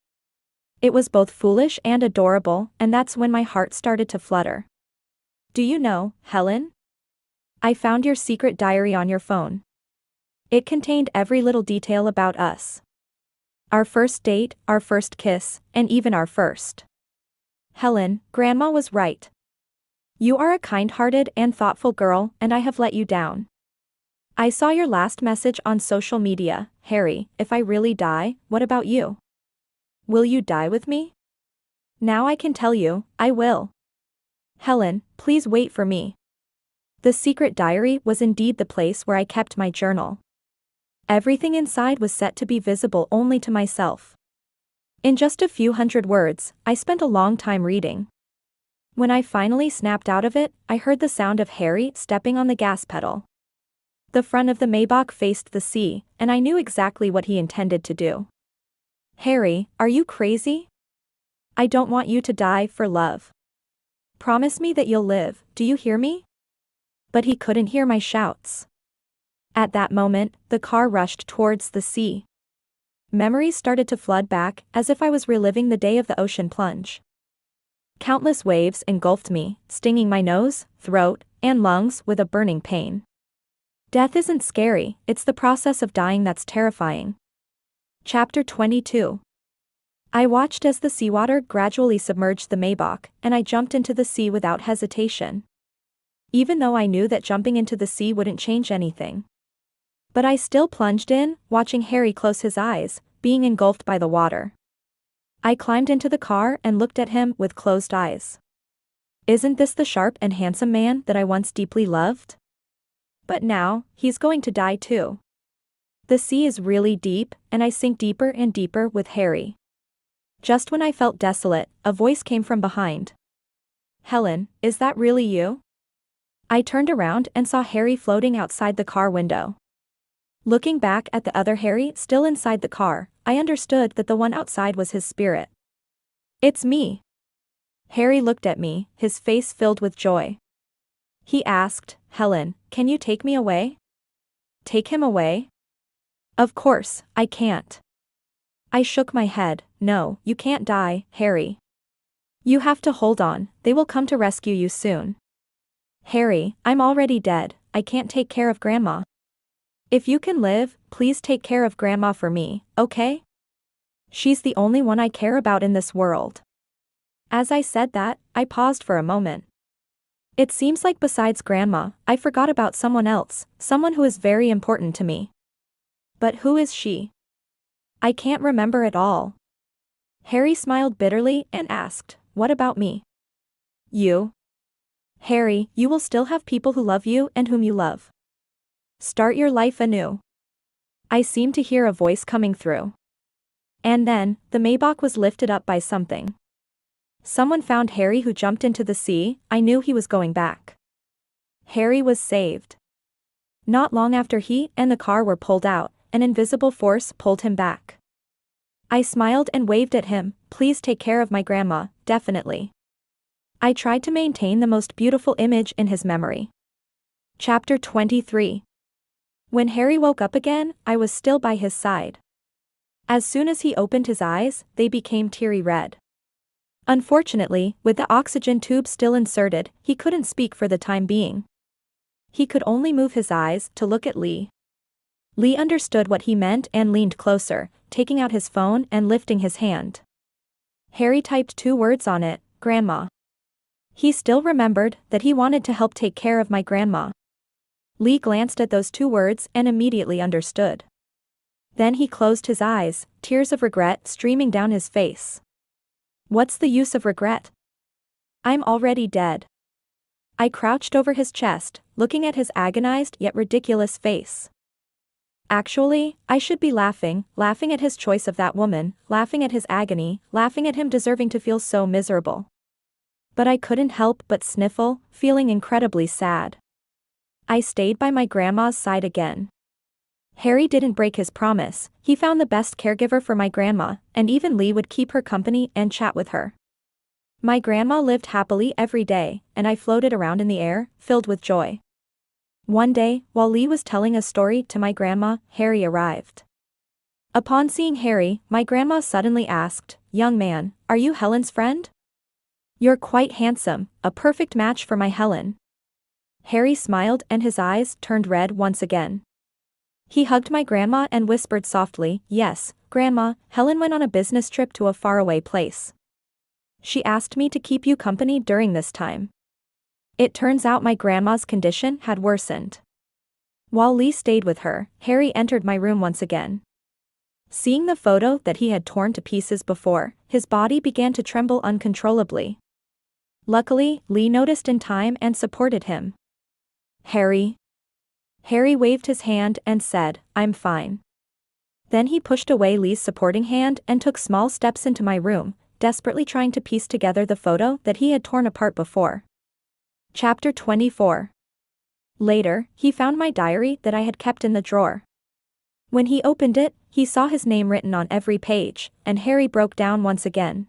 It was both foolish and adorable, and that's when my heart started to flutter. Do you know, Helen? I found your secret diary on your phone. It contained every little detail about us. Our first date, our first kiss, and even our first. Helen, Grandma was right. You are a kind-hearted and thoughtful girl, and I have let you down. I saw your last message on social media, Harry, if I really die, what about you? Will you die with me? Now I can tell you, I will. Helen, please wait for me. The secret diary was indeed the place where I kept my journal. Everything inside was set to be visible only to myself. In just a few hundred words, I spent a long time reading. When I finally snapped out of it, I heard the sound of Harry stepping on the gas pedal. The front of the Maybach faced the sea, and I knew exactly what he intended to do. Harry, are you crazy? I don't want you to die for love. Promise me that you'll live, do you hear me? But he couldn't hear my shouts. At that moment, the car rushed towards the sea. Memories started to flood back, as if I was reliving the day of the ocean plunge. Countless waves engulfed me, stinging my nose, throat, and lungs with a burning pain. Death isn't scary, it's the process of dying that's terrifying. Chapter 22. I watched as the seawater gradually submerged the Maybach, and I jumped into the sea without hesitation. Even though I knew that jumping into the sea wouldn't change anything. But I still plunged in, watching Harry close his eyes, being engulfed by the water. I climbed into the car and looked at him with closed eyes. Isn't this the sharp and handsome man that I once deeply loved? But now, he's going to die too. The sea is really deep, and I sink deeper and deeper with Harry. Just when I felt desolate, a voice came from behind. Helen, is that really you? I turned around and saw Harry floating outside the car window. Looking back at the other Harry still inside the car, I understood that the one outside was his spirit. It's me. Harry looked at me, his face filled with joy. He asked, Helen, can you take me away? Take him away? Of course, I can't. I shook my head. No, you can't die, Harry. You have to hold on, they will come to rescue you soon. Harry, I'm already dead, I can't take care of Grandma. If you can live, please take care of Grandma for me, okay? She's the only one I care about in this world. As I said that, I paused for a moment. It seems like besides Grandma, I forgot about someone else, someone who is very important to me. But who is she? I can't remember at all. Harry smiled bitterly and asked, what about me? You? Harry, you will still have people who love you and whom you love. Start your life anew. I seemed to hear a voice coming through. And then, the Maybach was lifted up by something. Someone found Harry who jumped into the sea. I knew he was going back. Harry was saved. Not long after he and the car were pulled out, an invisible force pulled him back. I smiled and waved at him, please take care of my Grandma, definitely. I tried to maintain the most beautiful image in his memory. Chapter 23. When Harry woke up again, I was still by his side. As soon as he opened his eyes, they became teary red. Unfortunately, with the oxygen tube still inserted, he couldn't speak for the time being. He could only move his eyes to look at Lee. Lee understood what he meant and leaned closer, taking out his phone and lifting his hand. Harry typed 2 words on it, Grandma. He still remembered that he wanted to help take care of my Grandma. Lee glanced at those 2 words and immediately understood. Then he closed his eyes, tears of regret streaming down his face. What's the use of regret? I'm already dead. I crouched over his chest, looking at his agonized yet ridiculous face. Actually, I should be laughing at his choice of that woman, laughing at his agony, laughing at him deserving to feel so miserable. But I couldn't help but sniffle, feeling incredibly sad. I stayed by my Grandma's side again. Harry didn't break his promise, he found the best caregiver for my Grandma, and even Lee would keep her company and chat with her. My Grandma lived happily every day, and I floated around in the air, filled with joy. One day, while Lee was telling a story to my Grandma, Harry arrived. Upon seeing Harry, my Grandma suddenly asked, Young man, are you Helen's friend? You're quite handsome, a perfect match for my Helen. Harry smiled and his eyes turned red once again. He hugged my Grandma and whispered softly, Yes, Grandma, Helen went on a business trip to a faraway place. She asked me to keep you company during this time. It turns out my Grandma's condition had worsened. While Lee stayed with her, Harry entered my room once again. Seeing the photo that he had torn to pieces before, his body began to tremble uncontrollably. Luckily, Lee noticed in time and supported him. Harry. Harry waved his hand and said, I'm fine. Then he pushed away Lee's supporting hand and took small steps into my room, desperately trying to piece together the photo that he had torn apart before. Chapter 24. Later, he found my diary that I had kept in the drawer. When he opened it, he saw his name written on every page, and Harry broke down once again.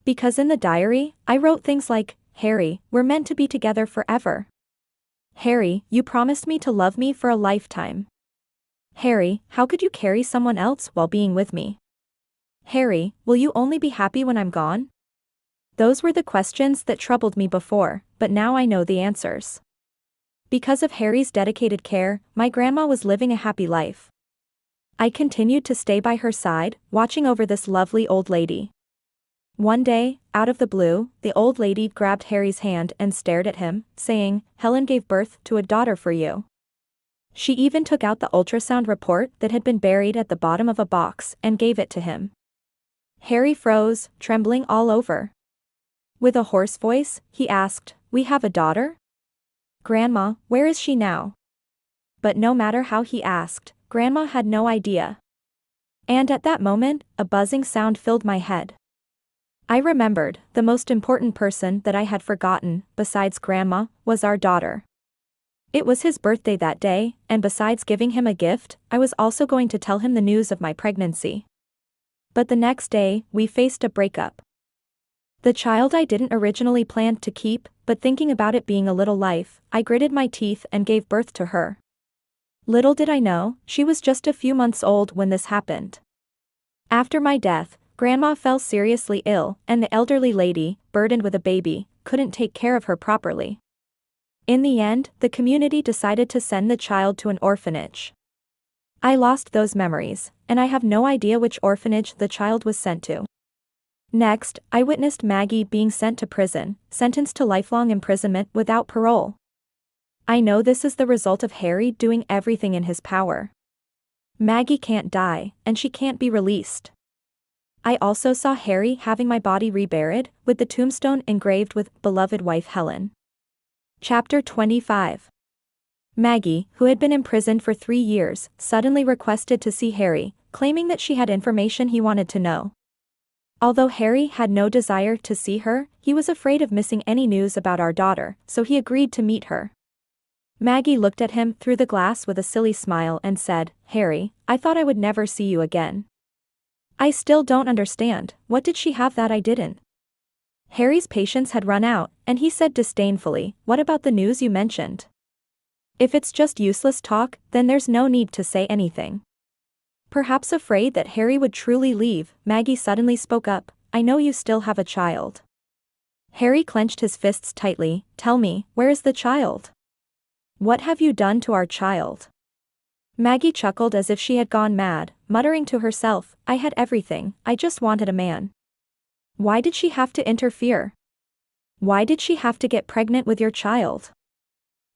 Because in the diary, I wrote things like, Harry, we're meant to be together forever. Harry, you promised me to love me for a lifetime. Harry, how could you carry someone else while being with me? Harry, will you only be happy when I'm gone? Those were the questions that troubled me before, but now I know the answers. Because of Harry's dedicated care, my grandma was living a happy life. I continued to stay by her side, watching over this lovely old lady. One day, out of the blue, the old lady grabbed Harry's hand and stared at him, saying, "Helen gave birth to a daughter for you." She even took out the ultrasound report that had been buried at the bottom of a box and gave it to him. Harry froze, trembling all over. With a hoarse voice, he asked, "We have a daughter? Grandma, where is she now?" But no matter how he asked, Grandma had no idea. And at that moment, a buzzing sound filled my head. I remembered, the most important person that I had forgotten, besides Grandma, was our daughter. It was his birthday that day, and besides giving him a gift, I was also going to tell him the news of my pregnancy. But the next day, we faced a breakup. The child I didn't originally plan to keep, but thinking about it being a little life, I gritted my teeth and gave birth to her. Little did I know, she was just a few months old when this happened. After my death, Grandma fell seriously ill, and the elderly lady, burdened with a baby, couldn't take care of her properly. In the end, the community decided to send the child to an orphanage. I lost those memories, and I have no idea which orphanage the child was sent to. Next, I witnessed Maggie being sent to prison, sentenced to lifelong imprisonment without parole. I know this is the result of Harry doing everything in his power. Maggie can't die, and she can't be released. I also saw Harry having my body reburied, with the tombstone engraved with "Beloved Wife Helen." Chapter 25. Maggie, who had been imprisoned for 3 years, suddenly requested to see Harry, claiming that she had information he wanted to know. Although Harry had no desire to see her, he was afraid of missing any news about our daughter, so he agreed to meet her. Maggie looked at him through the glass with a silly smile and said, "Harry, I thought I would never see you again." "I still don't understand, what did she have that I didn't?" Harry's patience had run out, and he said disdainfully, "What about the news you mentioned? If it's just useless talk, then there's no need to say anything." Perhaps afraid that Harry would truly leave, Maggie suddenly spoke up, "I know you still have a child." Harry clenched his fists tightly. "Tell me, where is the child? What have you done to our child?" Maggie chuckled as if she had gone mad, muttering to herself, "I had everything, I just wanted a man. Why did she have to interfere? Why did she have to get pregnant with your child?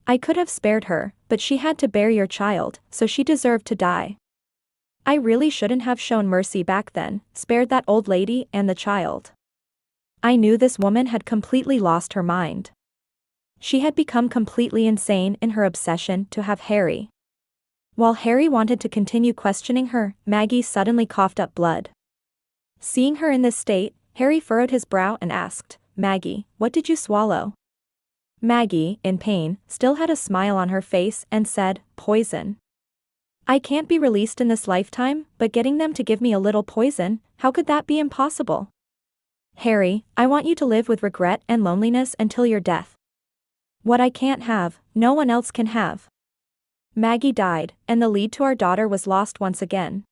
I could have spared her, but she had to bear your child, so she deserved to die. I really shouldn't have shown mercy back then, spared that old lady and the child." I knew this woman had completely lost her mind. She had become completely insane in her obsession to have Harry. While Harry wanted to continue questioning her, Maggie suddenly coughed up blood. Seeing her in this state, Harry furrowed his brow and asked, "Maggie, what did you swallow?" Maggie, in pain, still had a smile on her face and said, "Poison. I can't be released in this lifetime, but getting them to give me a little poison, how could that be impossible? Harry, I want you to live with regret and loneliness until your death. What I can't have, no one else can have." Maggie died, and the lead to our daughter was lost once again.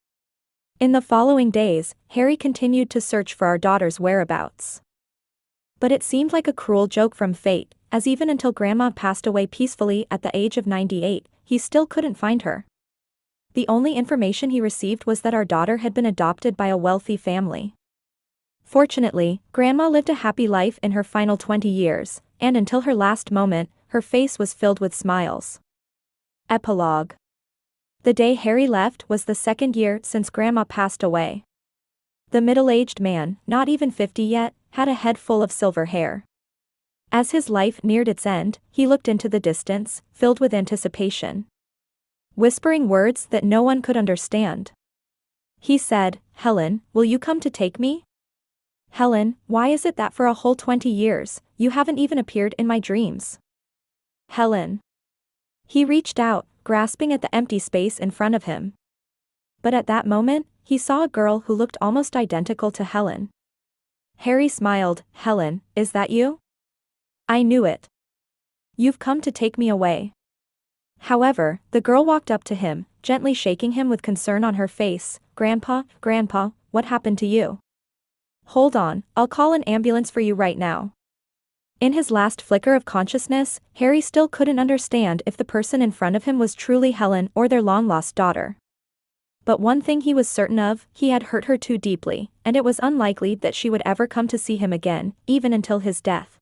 In the following days, Harry continued to search for our daughter's whereabouts. But it seemed like a cruel joke from fate, as even until Grandma passed away peacefully at the age of 98, he still couldn't find her. The only information he received was that our daughter had been adopted by a wealthy family. Fortunately, Grandma lived a happy life in her final 20 years, and until her last moment, her face was filled with smiles. Epilogue. The day Harry left was the 2nd year since Grandma passed away. The middle-aged man, not even 50 yet, had a head full of silver hair. As his life neared its end, he looked into the distance, filled with anticipation. Whispering words that no one could understand. He said, "Helen, will you come to take me? Helen, why is it that for a whole 20 years, you haven't even appeared in my dreams? Helen." He reached out, grasping at the empty space in front of him. But at that moment, he saw a girl who looked almost identical to Helen. Harry smiled. "Helen, is that you? I knew it. You've come to take me away." However, the girl walked up to him, gently shaking him with concern on her face. Grandpa, what happened to you?" "Hold on, I'll call an ambulance for you right now." In his last flicker of consciousness, Harry still couldn't understand if the person in front of him was truly Helen or their long-lost daughter. But one thing he was certain of, he had hurt her too deeply, and it was unlikely that she would ever come to see him again, even until his death.